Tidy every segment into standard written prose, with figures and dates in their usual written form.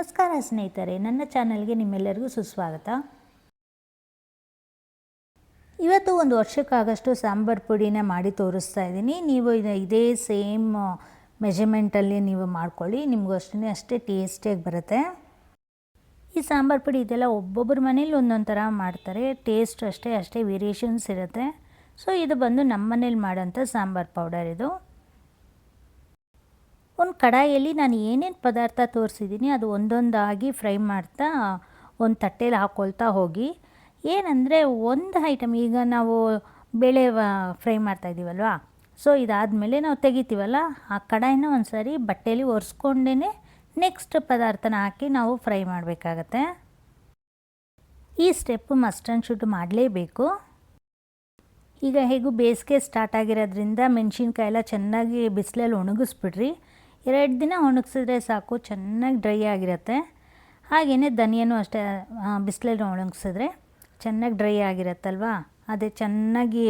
ನಮಸ್ಕಾರ ಸ್ನೇಹಿತರೆ, ನನ್ನ ಚಾನಲ್ಗೆ ನಿಮ್ಮೆಲ್ಲರಿಗೂ ಸುಸ್ವಾಗತ. ಇವತ್ತು ಒಂದು ವರ್ಷಕ್ಕಾಗಷ್ಟು ಸಾಂಬಾರು ಪುಡಿನ ಮಾಡಿ ತೋರಿಸ್ತಾ ಇದ್ದೀನಿ. ನೀವು ಇದೇ ಸೇಮ್ ಮೆಜರ್ಮೆಂಟಲ್ಲಿ ನೀವು ಮಾಡ್ಕೊಳ್ಳಿ, ನಿಮಗೂ ಅಷ್ಟೇ ಟೇಸ್ಟಿಯಾಗಿ ಬರುತ್ತೆ. ಈ ಸಾಂಬಾರು ಪುಡಿ ಇದೆಲ್ಲ ಒಬ್ಬೊಬ್ಬರ ಮನೇಲಿ ಒಂದೊಂದು ಥರ ಮಾಡ್ತಾರೆ, ಟೇಸ್ಟ್ ಅಷ್ಟೇ ವೇರಿಯೇಷನ್ಸ್ ಇರುತ್ತೆ. ಸೊ ಇದು ಬಂದು ನಮ್ಮ ಮನೇಲಿ ಮಾಡೋಂಥ ಸಾಂಬಾರು ಪೌಡರ್. ಇದು ಒಂದು ಕಡಾಯಲ್ಲಿ ನಾನು ಏನೇನು ಪದಾರ್ಥ ತೋರಿಸಿದ್ದೀನಿ ಅದು ಒಂದೊಂದಾಗಿ ಫ್ರೈ ಮಾಡ್ತಾ ಒಂದು ತಟ್ಟೆಯಲ್ಲಿ ಹಾಕ್ಕೊಳ್ತಾ ಹೋಗಿ. ಏನಂದರೆ ಒಂದು ಐಟಮ್, ಈಗ ನಾವು ಬೇಳೆ ಫ್ರೈ ಮಾಡ್ತಾಯಿದ್ದೀವಲ್ವ, ಸೊ ಇದಾದಮೇಲೆ ನಾವು ತೆಗಿತೀವಲ್ಲ, ಆ ಕಡಾಯಿನ ಒಂದು ಸಾರಿ ಬಟ್ಟೆಯಲ್ಲಿ ಒರೆಸ್ಕೊಂಡೇ ನೆಕ್ಸ್ಟ್ ಪದಾರ್ಥನ ಹಾಕಿ ನಾವು ಫ್ರೈ ಮಾಡಬೇಕಾಗತ್ತೆ. ಈ ಸ್ಟೆಪ್ಪು ಮಸ್ಟ್ ಆ್ಯಂಡ್ ಶುಡ್ ಮಾಡಲೇಬೇಕು. ಈಗ ಹೇಗೂ ಬೇಸಿಗೆ ಸ್ಟಾರ್ಟ್ ಆಗಿರೋದ್ರಿಂದ ಮೆಣಸಿನ್ಕಾಯಿ ಎಲ್ಲ ಚೆನ್ನಾಗಿ ಬಿಸಿಲಲ್ಲಿ ಒಣಗಿಸ್ಬಿಡ್ರಿ. 2 ದಿನ ಒಣಗಿಸಿದ್ರೆ ಸಾಕು, ಚೆನ್ನಾಗಿ ಡ್ರೈ ಆಗಿರುತ್ತೆ. ಹಾಗೆಯೇ ಧನಿಯನೂ ಅಷ್ಟೇ, ಬಿಸಿಲಲ್ಲಿ ಒಣಗಿಸಿದ್ರೆ ಚೆನ್ನಾಗಿ ಡ್ರೈ ಆಗಿರುತ್ತಲ್ವ, ಅದೇ ಚೆನ್ನಾಗಿ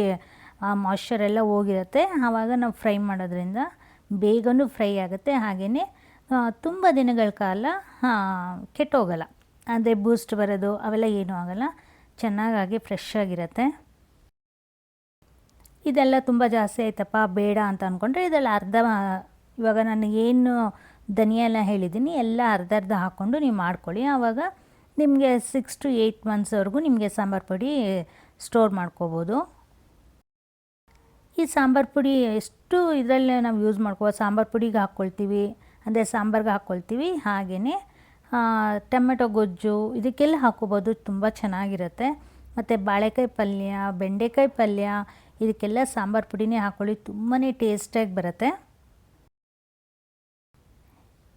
ಮಾಯ್ಶ್ಚರೆಲ್ಲ ಹೋಗಿರುತ್ತೆ. ಆವಾಗ ನಾವು ಫ್ರೈ ಮಾಡೋದ್ರಿಂದ ಬೇಗನೂ ಫ್ರೈ ಆಗುತ್ತೆ, ಹಾಗೆಯೇ ತುಂಬ ದಿನಗಳ ಕಾಲ ಕೆಟ್ಟೋಗಲ್ಲ. ಅಂದರೆ ಬೂಸ್ಟ್ ಬರೋದು ಅವೆಲ್ಲ ಏನೂ ಆಗೋಲ್ಲ, ಚೆನ್ನಾಗಿ ಫ್ರೆಶ್ ಆಗಿರುತ್ತೆ. ಇದೆಲ್ಲ ತುಂಬ ಜಾಸ್ತಿ ಆಯ್ತಪ್ಪ ಬೇಡ ಅಂತ ಅಂದ್ಕೊಂಡ್ರೆ ಇದೆಲ್ಲ ಇವಾಗ ನಾನು ಏನು ಧನಿಯಾ ಎಲ್ಲ ಹೇಳಿದ್ದೀನಿ ಎಲ್ಲ ಅರ್ಧ ಹಾಕ್ಕೊಂಡು ನೀವು ಮಾಡ್ಕೊಳ್ಳಿ. ಆವಾಗ ನಿಮಗೆ 6 to 8 ಮಂತ್ಸ್ವರೆಗೂ ನಿಮಗೆ ಸಾಂಬಾರು ಪುಡಿ ಸ್ಟೋರ್ ಮಾಡ್ಕೋಬೋದು. ಈ ಸಾಂಬಾರು ಪುಡಿ ಎಷ್ಟು ಇದರಲ್ಲೇ ನಾವು ಯೂಸ್ ಮಾಡ್ಕೋಬೋದು. ಸಾಂಬಾರು ಪುಡಿಗೆ ಹಾಕ್ಕೊಳ್ತೀವಿ, ಅಂದರೆ ಸಾಂಬಾರ್ಗೆ ಹಾಕ್ಕೊಳ್ತೀವಿ, ಹಾಗೆಯೇ ಟೊಮೆಟೊ ಗೊಜ್ಜು ಇದಕ್ಕೆಲ್ಲ ಹಾಕ್ಕೋಬೋದು, ತುಂಬ ಚೆನ್ನಾಗಿರುತ್ತೆ. ಮತ್ತು ಬಾಳೆಕಾಯಿ ಪಲ್ಯ, ಬೆಂಡೆಕಾಯಿ ಪಲ್ಯ ಇದಕ್ಕೆಲ್ಲ ಸಾಂಬಾರು ಪುಡಿನೇ ಹಾಕ್ಕೊಳ್ಳಿ, ತುಂಬಾ ಟೇಸ್ಟಾಗಿ ಬರುತ್ತೆ.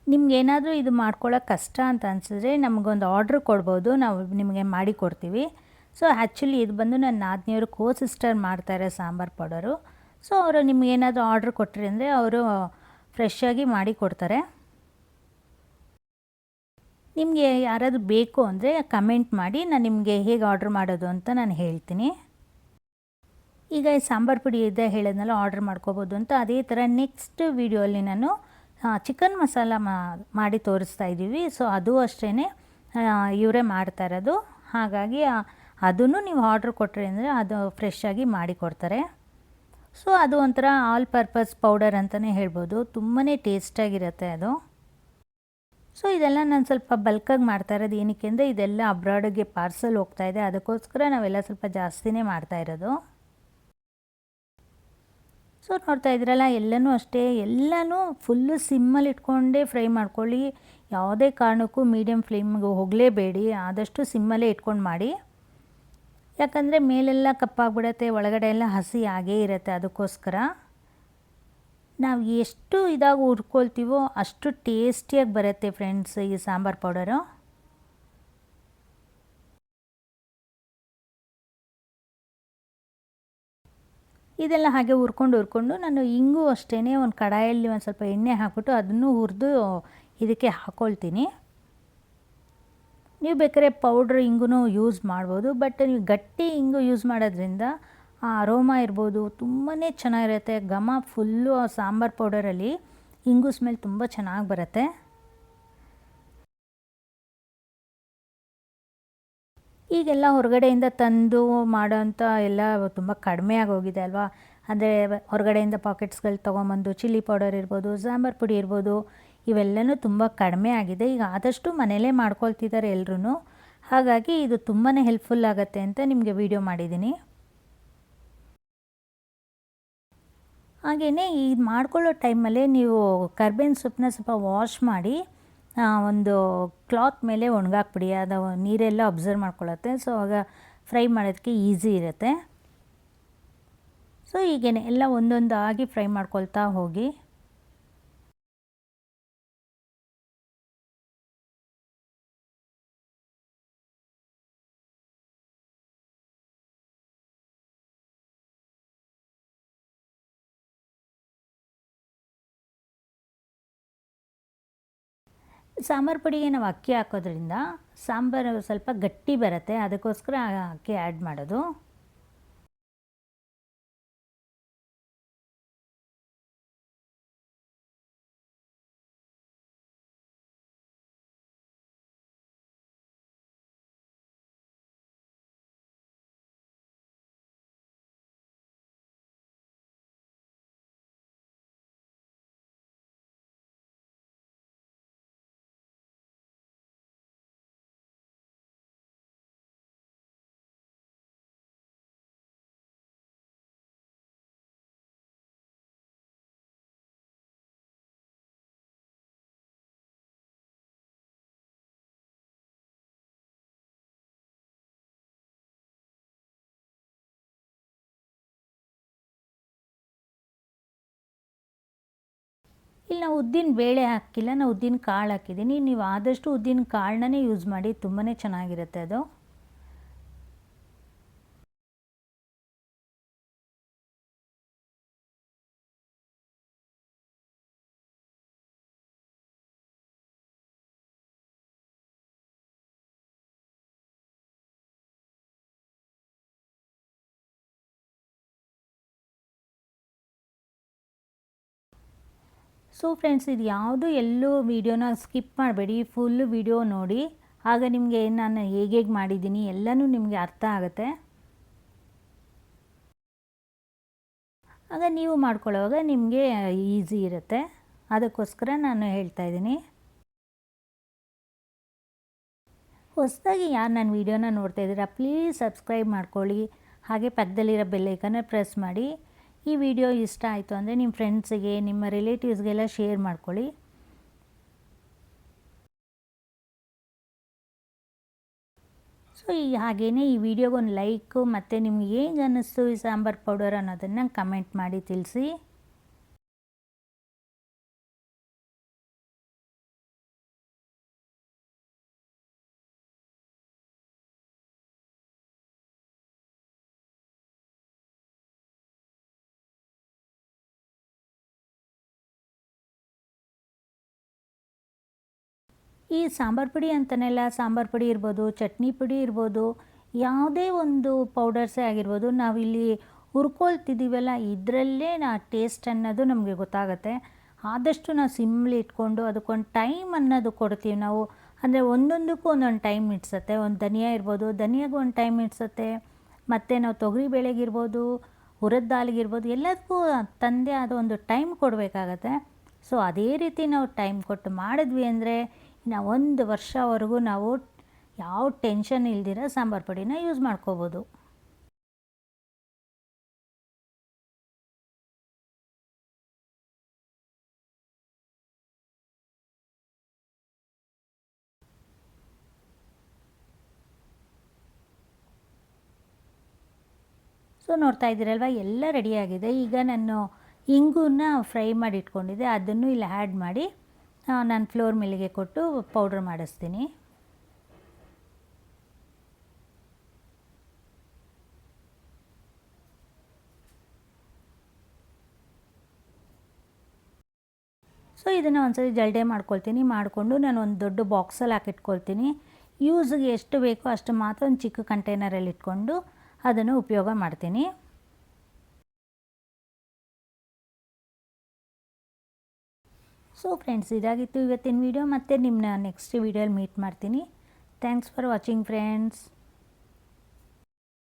ನಿಮಗೇನಾದರೂ ಇದು ಮಾಡ್ಕೊಳ್ಳೋಕೆ ಕಷ್ಟ ಅಂತ ಅನಿಸಿದ್ರೆ ನಮಗೊಂದು ಆರ್ಡ್ರ್ ಕೊಡ್ಬೋದು, ನಾವು ನಿಮಗೆ ಮಾಡಿ ಕೊಡ್ತೀವಿ. ಸೊ ಆ್ಯಕ್ಚುಲಿ ಇದು ಬಂದು ನನ್ನ ನಾದಿನಿಯವರು ಸಿಸ್ಟರ್ ಮಾಡ್ತಾರೆ ಸಾಂಬಾರು ಪೌಡರು. ಸೊ ಅವರು ನಿಮಗೇನಾದರೂ ಆರ್ಡ್ರ್ ಕೊಟ್ಟರೆ ಅಂದರೆ ಅವರು ಫ್ರೆಶ್ಶಾಗಿ ಮಾಡಿ ಕೊಡ್ತಾರೆ. ನಿಮಗೆ ಯಾರಾದರೂ ಬೇಕು ಅಂದರೆ ಕಮೆಂಟ್ ಮಾಡಿ, ನಾನು ನಿಮಗೆ ಹೇಗೆ ಆರ್ಡ್ರ್ ಮಾಡೋದು ಅಂತ ನಾನು ಹೇಳ್ತೀನಿ. ಈಗ ಈ ಸಾಂಬಾರು ಪುಡಿ ಇದೆ ಹೇಳಿದ್ನಲ್ಲ ಆರ್ಡ್ರ್ ಮಾಡ್ಕೋಬೋದು ಅಂತ, ಅದೇ ಥರ ನೆಕ್ಸ್ಟ್ ವೀಡಿಯೋಲ್ಲಿ ನಾನು ಚಿಕನ್ ಮಸಾಲ ಮಾಡಿ ತೋರಿಸ್ತಾ ಇದ್ದೀವಿ. ಸೊ ಅದು ಅಷ್ಟೇ ಇವರೇ ಮಾಡ್ತಾ ಇರೋದು, ಹಾಗಾಗಿ ಅದನ್ನು ನೀವು ಆರ್ಡ್ರ್ ಕೊಟ್ಟರೆ ಅಂದರೆ ಅದು ಫ್ರೆಶ್ಶಾಗಿ ಮಾಡಿಕೊಡ್ತಾರೆ. ಸೊ ಅದು ಒಂಥರ ಆಲ್ ಪರ್ಪಸ್ ಪೌಡರ್ ಅಂತಲೇ ಹೇಳ್ಬೋದು, ತುಂಬಾ ಟೇಸ್ಟಾಗಿರುತ್ತೆ ಅದು. ಸೊ ಇದೆಲ್ಲ ನಾನು ಸ್ವಲ್ಪ ಬಲ್ಕಾಗಿ ಮಾಡ್ತಾ ಇರೋದು ಏನಕ್ಕೆ ಅಂದರೆ ಇದೆಲ್ಲ ಅಬ್ರಾಡಿಗೆ ಪಾರ್ಸಲ್ ಹೋಗ್ತಾಯಿದೆ, ಅದಕ್ಕೋಸ್ಕರ ನಾವೆಲ್ಲ ಸ್ವಲ್ಪ ಜಾಸ್ತಿನೇ ಮಾಡ್ತಾ ಇರೋದು. ಸೊ ನೋಡ್ತಾ ಇದ್ರಲ್ಲ, ಎಲ್ಲನೂ ಅಷ್ಟೇ, ಎಲ್ಲನೂ ಫುಲ್ಲು ಸಿಮ್ಮಲ್ಲಿ ಇಟ್ಕೊಂಡೇ ಫ್ರೈ ಮಾಡ್ಕೊಳ್ಳಿ. ಯಾವುದೇ ಕಾರಣಕ್ಕೂ ಮೀಡಿಯಮ್ ಫ್ಲೇಮ್ಗೆ ಹೋಗಲೇಬೇಡಿ, ಆದಷ್ಟು ಸಿಮ್ಮಲ್ಲೇ ಇಟ್ಕೊಂಡು ಮಾಡಿ. ಯಾಕಂದರೆ ಮೇಲೆಲ್ಲ ಕಪ್ಪಾಗ್ಬಿಡತ್ತೆ, ಒಳಗಡೆ ಎಲ್ಲ ಹಸಿ ಆಗೇ ಇರುತ್ತೆ. ಅದಕ್ಕೋಸ್ಕರ ನಾವು ಎಷ್ಟು ಇದಾಗಿ ಹುರ್ಕೊಳ್ತೀವೋ ಅಷ್ಟು ಟೇಸ್ಟಿಯಾಗಿ ಬರುತ್ತೆ ಫ್ರೆಂಡ್ಸ್ ಈ ಸಾಂಬಾರು ಪೌಡರು. ಇದೆಲ್ಲ ಹಾಗೆ ಹುರ್ಕೊಂಡು ನಾನು ಇಂಗು ಅಷ್ಟೇ ಒಂದು ಕಡಾಯಲ್ಲಿ ಒಂದು ಸ್ವಲ್ಪ ಎಣ್ಣೆ ಹಾಕ್ಬಿಟ್ಟು ಅದನ್ನು ಹುರಿದು ಇದಕ್ಕೆ ಹಾಕ್ಕೊಳ್ತೀನಿ. ನೀವು ಬೇಕಾದ್ರೆ ಪೌಡ್ರ್ ಇಂಗು ಯೂಸ್ ಮಾಡ್ಬೋದು, ಬಟ್ ನೀವು ಗಟ್ಟಿ ಇಂಗು ಯೂಸ್ ಮಾಡೋದ್ರಿಂದ ಆ ಅರೋಮಾ ಇರ್ಬೋದು ತುಂಬಾ ಚೆನ್ನಾಗಿರುತ್ತೆ. ಘಮ ಫುಲ್ಲು ಆ ಸಾಂಬಾರು ಪೌಡರಲ್ಲಿ ಇಂಗು ಸ್ಮೆಲ್ ತುಂಬ ಚೆನ್ನಾಗಿ ಬರುತ್ತೆ. ಈಗೆಲ್ಲ ಹೊರಗಡೆಯಿಂದ ತಂದು ಮಾಡೋಂಥ ಎಲ್ಲ ತುಂಬ ಕಡಿಮೆ ಆಗೋಗಿದೆ ಅಲ್ವಾ. ಅಂದರೆ ಹೊರಗಡೆಯಿಂದ ಪಾಕೆಟ್ಸ್ಗಳು ತೊಗೊಂಬಂದು ಚಿಲ್ಲಿ ಪೌಡರ್ ಇರ್ಬೋದು, ಸಾಂಬಾರು ಪುಡಿ ಇರ್ಬೋದು, ಇವೆಲ್ಲವೂ ತುಂಬ ಕಡಿಮೆ ಆಗಿದೆ. ಈಗ ಆದಷ್ಟು ಮನೆಯಲ್ಲೇ ಮಾಡ್ಕೊಳ್ತಿದ್ದಾರೆ ಎಲ್ಲರೂ, ಹಾಗಾಗಿ ಇದು ತುಂಬಾ ಹೆಲ್ಪ್ಫುಲ್ ಆಗುತ್ತೆ ಅಂತ ನಿಮಗೆ ವಿಡಿಯೋ ಮಾಡಿದ್ದೀನಿ. ಹಾಗೆಯೇ ಈ ಮಾಡ್ಕೊಳ್ಳೋ ಟೈಮಲ್ಲೇ ನೀವು ಕರ್ಬೇವಿನ ಸೊಪ್ಪನ್ನ ಸ್ವಲ್ಪ ವಾಶ್ ಮಾಡಿ ಒಂದು ಕ್ಲಾತ್ ಮೇಲೆ ಒಣಗಾಕ್ಬಿಡಿ, ಅದು ನೀರೆಲ್ಲ ಅಬ್ಸರ್ವ್ ಮಾಡ್ಕೊಳ್ಳುತ್ತೆ. ಸೊ ಆಗ ಫ್ರೈ ಮಾಡೋದಕ್ಕೆ ಈಸಿ ಇರುತ್ತೆ. ಸೊ ಹೀಗೇ ಎಲ್ಲ ಒಂದೊಂದಾಗಿ ಫ್ರೈ ಮಾಡ್ಕೊಳ್ತಾ ಹೋಗಿ. ಸಾಂಬಾರು ಪುಡಿಗೆ ನಾವು ಅಕ್ಕಿ ಹಾಕೋದ್ರಿಂದ ಸಾಂಬಾರು ಸ್ವಲ್ಪ ಗಟ್ಟಿ ಬರುತ್ತೆ, ಅದಕ್ಕೋಸ್ಕರ ಅಕ್ಕಿ ಆ್ಯಡ್ ಮಾಡೋದು. ಇಲ್ಲಿ ನಾವು ಉದ್ದಿನ ಬೇಳೆ ಹಾಕಿಲ್ಲ, ನಾನು ಉದ್ದಿನ ಕಾಳು ಹಾಕಿದ್ದೀನಿ. ನೀವು ಆದಷ್ಟು ಉದ್ದಿನ ಕಾಳನ್ನೇ ಯೂಸ್ ಮಾಡಿ, ತುಂಬಾ ಚೆನ್ನಾಗಿರುತ್ತೆ ಅದು. ಸೊ ಫ್ರೆಂಡ್ಸ್, ಇದು ಯಾವುದು ಎಲ್ಲೂ ವೀಡಿಯೋನ ಸ್ಕಿಪ್ ಮಾಡಬೇಡಿ, ಫುಲ್ ವೀಡಿಯೋ ನೋಡಿ. ಆಗ ನಿಮಗೆ ನಾನು ಹೇಗೆ ಮಾಡಿದ್ದೀನಿ ಎಲ್ಲನೂ ನಿಮಗೆ ಅರ್ಥ ಆಗುತ್ತೆ. ಆಗ ನೀವು ಮಾಡ್ಕೊಳ್ಳೋವಾಗ ನಿಮಗೆ ಈಸಿ ಇರುತ್ತೆ. ಅದಕ್ಕೋಸ್ಕರ ನಾನು ಹೇಳ್ತಾ ಇದ್ದೀನಿ. ಹೊಸದಾಗಿ ಯಾರು ನನ್ನ ವೀಡಿಯೋನ ನೋಡ್ತಾ ಇದ್ದೀರಾ, ಪ್ಲೀಸ್ ಸಬ್ಸ್ಕ್ರೈಬ್ ಮಾಡ್ಕೊಳ್ಳಿ. ಹಾಗೆ ಪಕ್ಕದಲ್ಲಿರೋ ಬೆಲ್ ಐಕನ್ನ ಪ್ರೆಸ್ ಮಾಡಿ. ಈ ವಿಡಿಯೋ ಇಷ್ಟ ಆಯಿತು ಅಂದರೆ ನಿಮ್ಮ ಫ್ರೆಂಡ್ಸಿಗೆ, ನಿಮ್ಮ ರಿಲೇಟಿವ್ಸ್ಗೆಲ್ಲ ಶೇರ್ ಮಾಡ್ಕೊಳ್ಳಿ. ಸೊ ಹಾಗೆಯೇ ಈ ವಿಡಿಯೋಗೊಂದು ಲೈಕು, ಮತ್ತು ನಿಮ್ಗೆ ಹೇಗೆ ಅನ್ನಿಸ್ತು ಈ ಸಾಂಬಾರು ಪೌಡರ್ ಅನ್ನೋದನ್ನು ಕಮೆಂಟ್ ಮಾಡಿ ತಿಳಿಸಿ. ಈ ಸಾಂಬಾರು ಪುಡಿ ಅಂತನೆಲ್ಲ, ಸಾಂಬಾರು ಪುಡಿ ಇರ್ಬೋದು, ಚಟ್ನಿ ಪುಡಿ ಇರ್ಬೋದು, ಯಾವುದೇ ಒಂದು ಪೌಡರ್ಸೇ ಆಗಿರ್ಬೋದು, ನಾವಿಲ್ಲಿ ಹುರ್ಕೊಳ್ತಿದ್ದೀವಲ್ಲ, ಇದರಲ್ಲೇ ಟೇಸ್ಟ್ ಅನ್ನೋದು ನಮಗೆ ಗೊತ್ತಾಗುತ್ತೆ. ಆದಷ್ಟು ನಾವು ಸಿಮ್ಲಿ ಇಟ್ಕೊಂಡು ಅದಕ್ಕೊಂದು ಟೈಮ್ ಅನ್ನೋದು ಕೊಡ್ತೀವಿ ನಾವು. ಅಂದರೆ ಒಂದೊಂದಕ್ಕೂ ಒಂದೊಂದು ಟೈಮ್ ಇಡ್ಸತ್ತೆ. ಒಂದು ಧನಿಯಾ ಇರ್ಬೋದು, ಧನಿಯಾಗೂ ಒಂದು ಟೈಮ್ ಇಡ್ಸತ್ತೆ. ಮತ್ತು ನಾವು ತೊಗರಿ ಬೇಳೆಗಿರ್ಬೋದು, ಹುರಿದ ದಾಲ್ಗಿರ್ಬೋದು, ಎಲ್ಲದಕ್ಕೂ ತಂದೆ ಆದ ಒಂದು ಟೈಮ್ ಕೊಡಬೇಕಾಗತ್ತೆ. ಸೊ ಅದೇ ರೀತಿ ನಾವು ಟೈಮ್ ಕೊಟ್ಟು ಮಾಡಿದ್ವಿ ಅಂದರೆ ನಾವು 1 ವರ್ಷವರೆಗೂ ನಾವು ಯಾವ ಟೆನ್ಷನ್ ಇಲ್ದಿರ ಸಾಂಬಾರು ಪುಡಿನ ಯೂಸ್ ಮಾಡ್ಕೋಬೋದು. ಸೊ ನೋಡ್ತಾ ಇದ್ದೀರಲ್ವ, ಎಲ್ಲ ರೆಡಿಯಾಗಿದೆ. ಈಗ ನಾನು ಇಂಗುನ ಫ್ರೈ ಮಾಡಿ ಇಟ್ಕೊಂಡಿದ್ದೆ, ಅದನ್ನು ಇಲ್ಲಿ ಆ್ಯಡ್ ಮಾಡಿ ನಾನು ಫ್ಲೋರ್ ಮಿಲ್ಲಿಗೆ ಕೊಟ್ಟು ಪೌಡ್ರ್ ಮಾಡಿಸ್ತೀನಿ. ಸೊ ಇದನ್ನು ಒಂದ್ಸರಿ ಜಲ್ಡೆ ಮಾಡ್ಕೊಳ್ತೀನಿ. ಮಾಡಿಕೊಂಡು ನಾನು ಒಂದು ದೊಡ್ಡ ಬಾಕ್ಸಲ್ಲಿ ಹಾಕಿಟ್ಕೊಳ್ತೀನಿ. ಯೂಸ್ಗೆ ಎಷ್ಟು ಬೇಕೋ ಅಷ್ಟು ಮಾತ್ರ ಒಂದು ಚಿಕ್ಕ ಕಂಟೈನರಲ್ಲಿ ಇಟ್ಕೊಂಡು ಅದನ್ನು ಉಪಯೋಗ ಮಾಡ್ತೀನಿ. ಸೊ ಫ್ರೆಂಡ್ಸ್, ಇದಾಗಿತ್ತು ಇವತ್ತಿನ ವೀಡಿಯೋ. ಮತ್ತು ನಿಮ್ಮನ್ನ ನೆಕ್ಸ್ಟ್ ವೀಡಿಯೋಲಿ ಮೀಟ್ ಮಾಡ್ತೀನಿ. Thanks for watching friends.